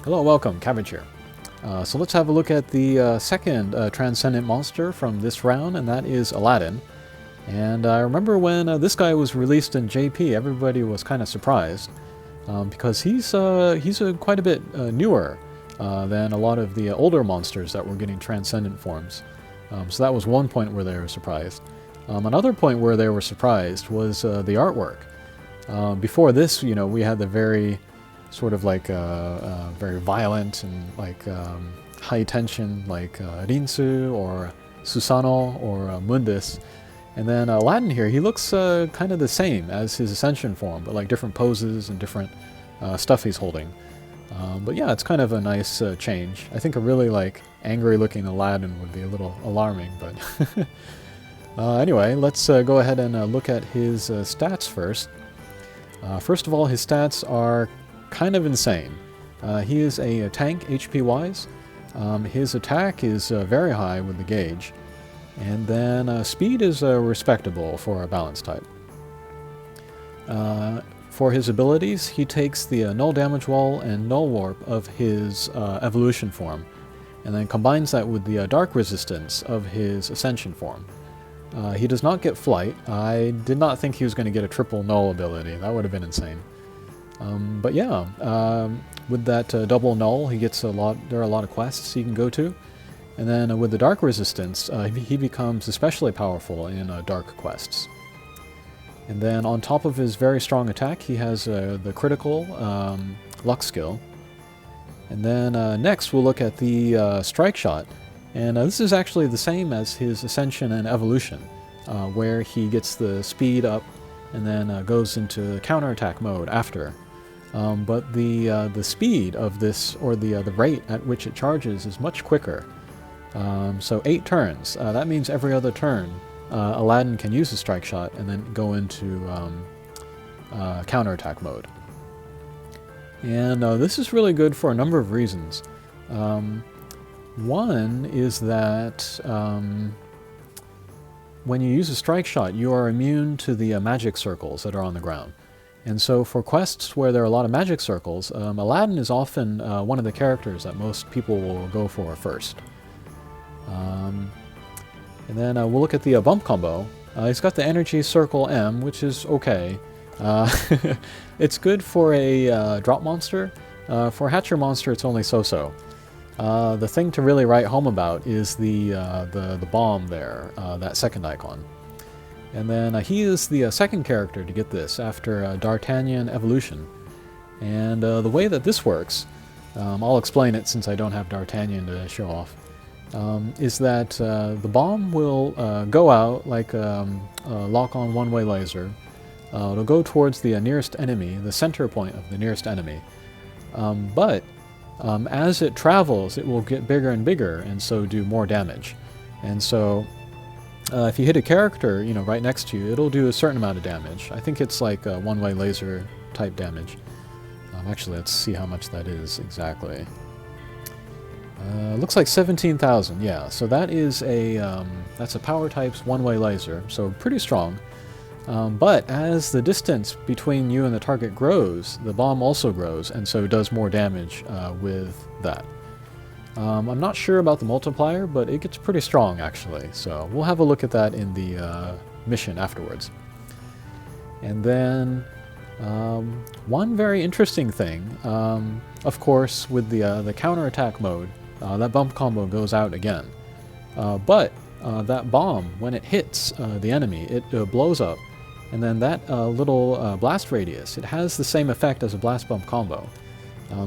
Hello, welcome, Cabbage here. So let's have a look at the second Transcendent monster from this round, and that is Aladdin. And I remember when this guy was released in JP, everybody was kind of surprised, because he's quite a bit newer than a lot of the older monsters that were getting Transcendent forms. So that was one point where they were surprised. Another point where they were surprised was the artwork. Before this, you know, we had the very sort of like very violent and like high tension, like Rinsu or Susanoo or Mundus. And then Aladdin here, he looks kind of the same as his Ascension form, but like different poses and different stuff he's holding. But yeah, it's kind of a nice change. I think a really like angry looking Aladdin would be a little alarming, but anyway, let's go ahead and look at his stats first. First of all, his stats are kind of insane. He is a tank HP-wise. His attack is very high with the gauge. And then speed is respectable for a balance type. For his abilities, he takes the null damage wall and null warp of his evolution form, and then combines that with the dark resistance of his ascension form. He does not get flight. I did not think he was going to get a triple null ability. That would have been insane. But yeah, with that double null, he gets a lot. There are a lot of quests he can go to, and then with the dark resistance, he becomes especially powerful in dark quests. And then on top of his very strong attack, he has the critical luck skill. And then next, we'll look at the strike shot, and this is actually the same as his ascension and evolution, where he gets the speed up and then goes into counterattack mode after. But the speed of this, or the rate at which it charges, is much quicker. So 8 turns. That means every other turn, Aladdin can use a strike shot and then go into counterattack mode. And this is really good for a number of reasons. One is that when you use a strike shot, you are immune to the magic circles that are on the ground. And so for quests where there are a lot of magic circles, Aladdin is often one of the characters that most people will go for first. And then we'll look at the bump combo. He's got the energy circle M, which is okay. It's good for a drop monster. For a hatcher monster, it's only so-so. The thing to really write home about is the bomb there, that second icon. And then he is the second character to get this after D'Artagnan Evolution. And the way that this works, I'll explain it since I don't have D'Artagnan to show off, is that the bomb will go out like a lock-on one-way laser. It'll go towards the nearest enemy, the center point of the nearest enemy. But as it travels, it will get bigger and bigger, and so do more damage. And so if you hit a character, you know, right next to you, it'll do a certain amount of damage. I think it's like a one-way laser type damage. Actually, let's see how much that is exactly. Looks like 17,000. Yeah. So that is that's a power type's one-way laser. So pretty strong. But as the distance between you and the target grows, the bomb also grows, and so does more damage with that. I'm not sure about the multiplier, but it gets pretty strong actually, so we'll have a look at that in the mission afterwards. And then one very interesting thing, of course, with the counterattack mode, that bump combo goes out again. But that bomb, when it hits the enemy, it blows up, and then that little blast radius, it has the same effect as a blast bump combo.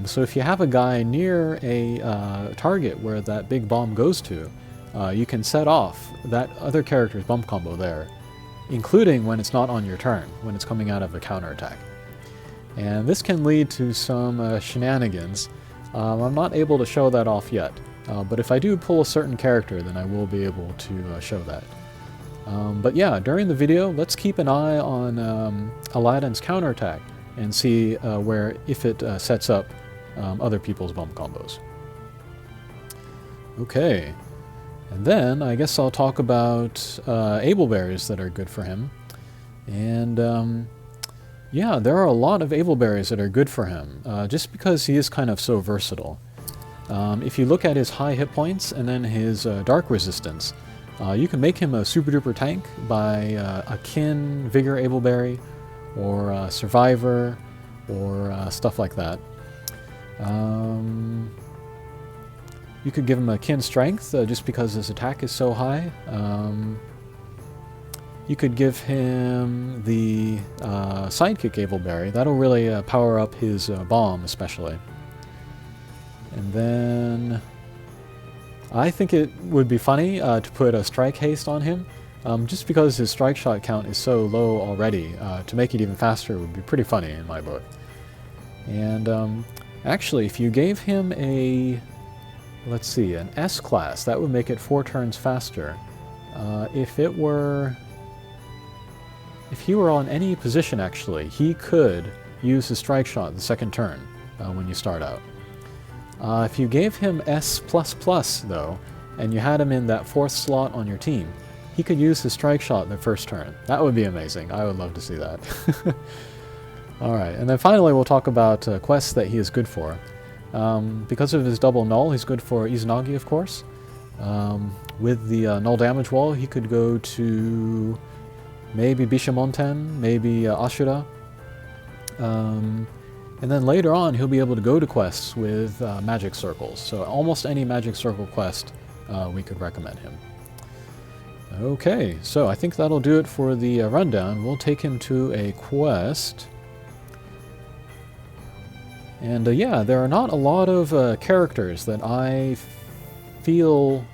So if you have a guy near a target where that big bomb goes to, you can set off that other character's bump combo there, including when it's not on your turn, when it's coming out of a counterattack. And this can lead to some shenanigans. I'm not able to show that off yet, but if I do pull a certain character, then I will be able to show that. But yeah, during the video, let's keep an eye on Aladdin's counterattack and see if it sets up other people's bump combos. Okay, and then I guess I'll talk about able berries that are good for him. And Yeah, there are a lot of able berries that are good for him, just because he is kind of so versatile. If you look at his high hit points and then his dark resistance, you can make him a super duper tank by a kin vigor able berry, or survivor, or stuff like that. You could give him a kin strength just because his attack is so high. You could give him the sidekick able berry. That'll really power up his bomb especially. And then I think it would be funny to put a strike haste on him, just because his strike shot count is so low already. To make it even faster would be pretty funny in my book. And actually, if you gave him a, let's see, an S class, that would make it 4 turns faster. If he were on any position, actually, he could use his strike shot the second turn when you start out. If you gave him S++, though, and you had him in that 4th slot on your team, he could use his strike shot the first turn. That would be amazing. I would love to see that. Alright, and then finally we'll talk about quests that he is good for. Because of his double null, he's good for Izanagi, of course. With the null damage wall, he could go to maybe Bishamonten, maybe Ashura. And then later on, he'll be able to go to quests with magic circles. So almost any magic circle quest we could recommend him. Okay, so I think that'll do it for the rundown. We'll take him to a quest. And yeah, there are not a lot of characters that I feel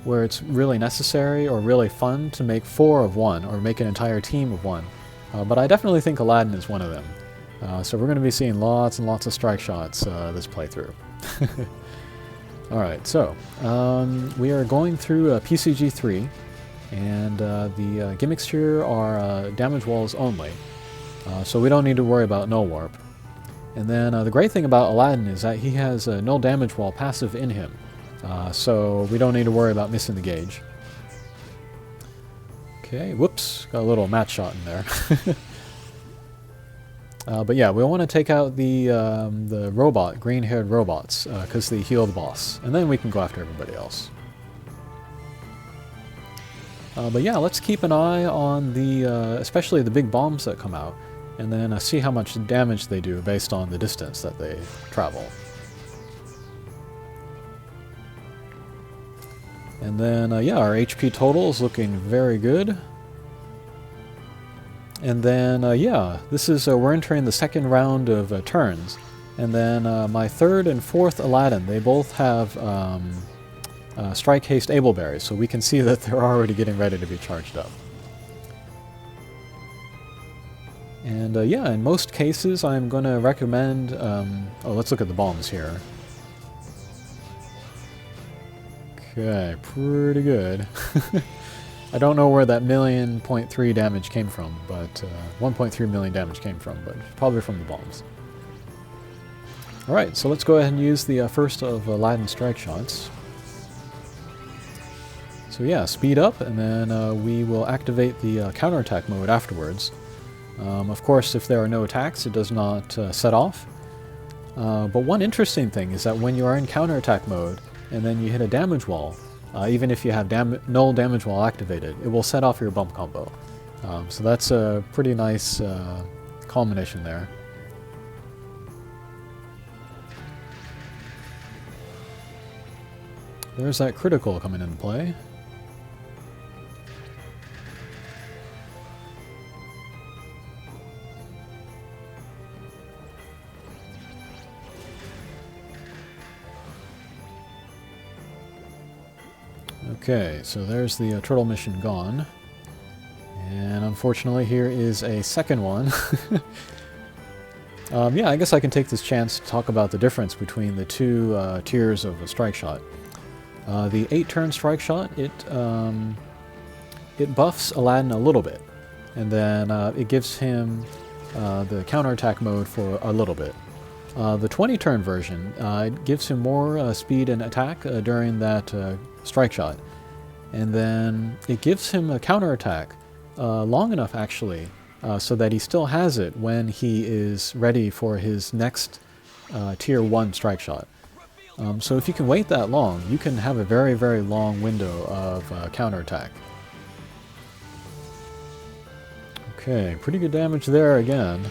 where it's really necessary or really fun to make 4 of one or make an entire team of one. But I definitely think Aladdin is one of them. So we're going to be seeing lots and lots of strike shots this playthrough. Alright, so we are going through PCG 3, and the gimmicks here are damage walls only, so we don't need to worry about null warp. And then the great thing about Aladdin is that he has a null damage wall passive in him, so we don't need to worry about missing the gauge. Okay, whoops, got a little match shot in there. But yeah, we want to take out the robot, green-haired robots, because they heal the boss, and then we can go after everybody else. But yeah, let's keep an eye on the, especially the big bombs that come out, and then see how much damage they do based on the distance that they travel. And then, yeah, our HP total is looking very good. And then, yeah, this is, we're entering the second round of turns. And then my 3rd and 4th Aladdin, they both have Strike Haste Able Berries, so we can see that they're already getting ready to be charged up. And yeah, in most cases I'm going to recommend, oh, let's look at the bombs here. Okay, pretty good. I don't know where that 1.3 damage came from, but 1.3 million damage came from, but probably from the bombs. Alright, so let's go ahead and use the first of Aladdin strike shots. So yeah, speed up, and then we will activate the counterattack mode afterwards. Of course, if there are no attacks, it does not set off. But one interesting thing is that when you are in counterattack mode, and then you hit a damage wall, even if you have null damage wall activated, it will set off your bump combo. So that's a pretty nice combination there. There's that critical coming into play. Okay, so there's the turtle mission gone. And unfortunately here is a second one. Yeah, I guess I can take this chance to talk about the difference between the two tiers of a strike shot. The 8-turn strike shot, it buffs Aladdin a little bit. And then it gives him the counterattack mode for a little bit. The 20-turn version, it gives him more speed and attack during that strike shot. And then it gives him a counterattack long enough, actually, so that he still has it when he is ready for his next tier 1 strike shot. So if you can wait that long, you can have a very, very long window of counterattack. Okay, pretty good damage there again.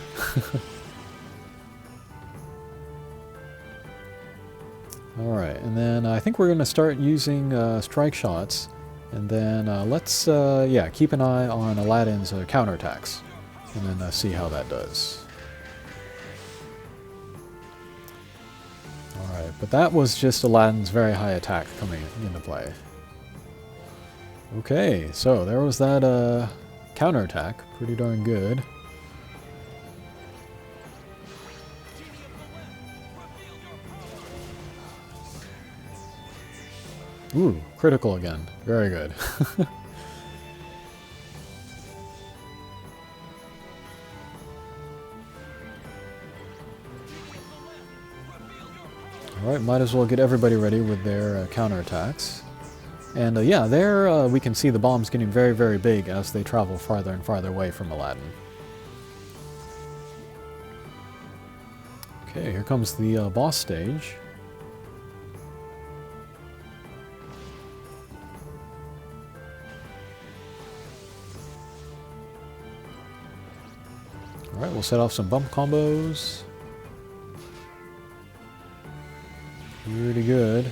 Alright, and then I think we're going to start using strike shots, and then let's keep an eye on Aladdin's counterattacks, and then see how that does. Alright, but that was just Aladdin's very high attack coming into play. Okay, so there was that counterattack, pretty darn good. Ooh, critical again. Very good. Alright, might as well get everybody ready with their counterattacks. And yeah, there we can see the bombs getting very, very big as they travel farther and farther away from Aladdin. Okay, here comes the boss stage. Alright, we'll set off some bump combos. Pretty good.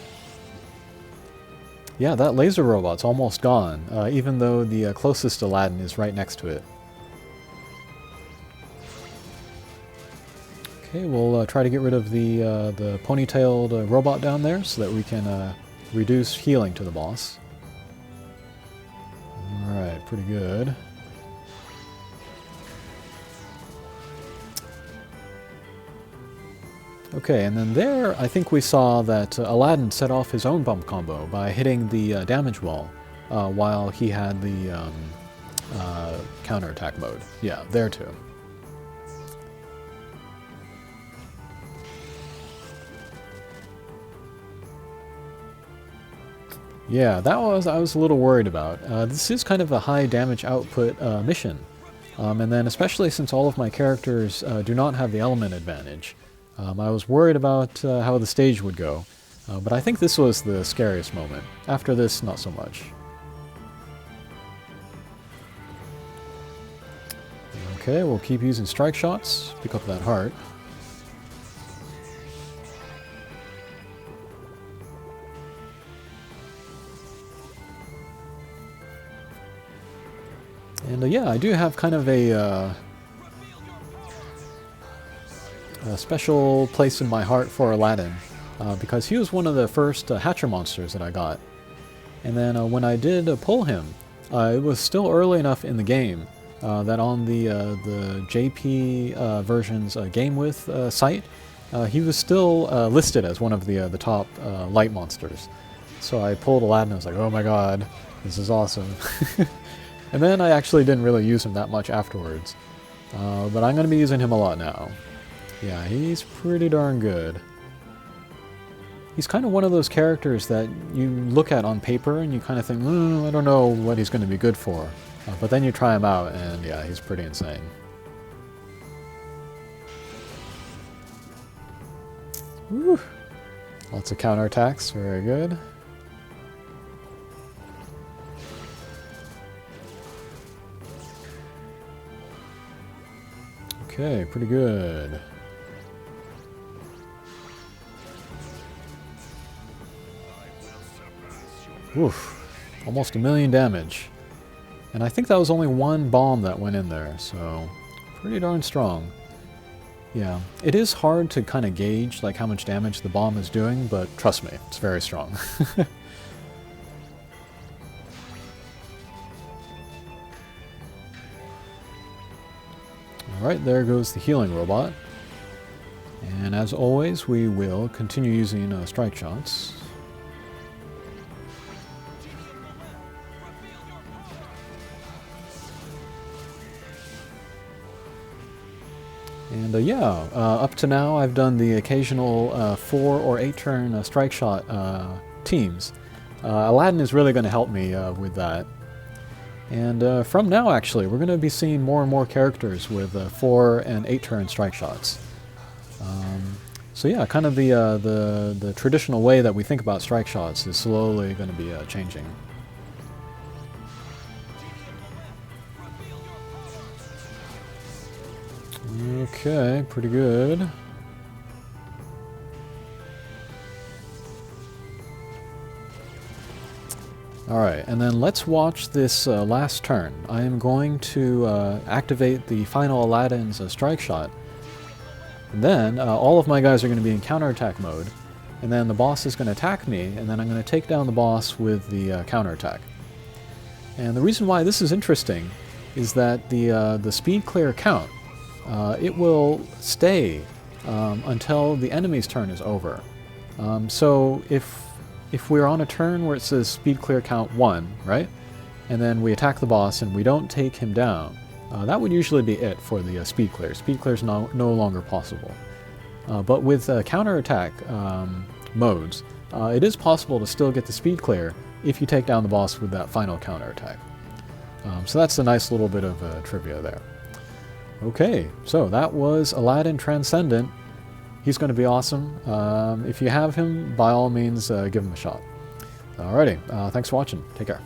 Yeah, that laser robot's almost gone, even though the closest Aladdin is right next to it. Okay, we'll try to get rid of the ponytailed robot down there so that we can reduce healing to the boss. Alright, pretty good. Okay, and then there, I think we saw that Aladdin set off his own bump combo by hitting the damage wall while he had the counterattack mode. Yeah, there too. Yeah, that was I was a little worried about. This is kind of a high damage output mission, and then especially since all of my characters do not have the element advantage. I was worried about how the stage would go, but I think this was the scariest moment. After this, not so much. Okay, we'll keep using strike shots, pick up that heart. And yeah, I do have kind of a special place in my heart for Aladdin, because he was one of the first Hatcher monsters that I got. And then when I did pull him, it was still early enough in the game that on the JP version's Game With site, he was still listed as one of the top light monsters. So I pulled Aladdin and I was like, oh my god, this is awesome. And then I actually didn't really use him that much afterwards. But I'm going to be using him a lot now. Yeah, he's pretty darn good. He's kind of one of those characters that you look at on paper and you kind of think, I don't know what he's going to be good for. But then you try him out and yeah, he's pretty insane. Woo! Lots of counterattacks, very good. Okay, pretty good. Oof, almost 1,000,000 damage. And I think that was only one bomb that went in there, so pretty darn strong. Yeah, it is hard to kind of gauge like how much damage the bomb is doing, but trust me, it's very strong. Alright, there goes the healing robot. And as always, we will continue using strike shots. And yeah, up to now I've done the occasional 4 or 8 turn strike shot teams. Aladdin is really going to help me with that. And from now, actually, we're going to be seeing more and more characters with 4 and 8 turn strike shots. So yeah, kind of the traditional way that we think about strike shots is slowly going to be changing. Okay, pretty good. Alright, and then let's watch this last turn. I am going to activate the final Aladdin's strike shot. And then all of my guys are going to be in counterattack mode, and then the boss is going to attack me, and then I'm going to take down the boss with the counterattack. And the reason why this is interesting is that the speed clear count, it will stay until the enemy's turn is over. So if we're on a turn where it says speed clear count 1, right, and then we attack the boss and we don't take him down, that would usually be it for the speed clear. Speed clear is no longer possible. But with counterattack modes, it is possible to still get the speed clear if you take down the boss with that final counterattack. So that's a nice little bit of trivia there. Okay, so that was Aladdin Transcendent. He's going to be awesome. If you have him, by all means, give him a shot. Alrighty, thanks for watching. Take care.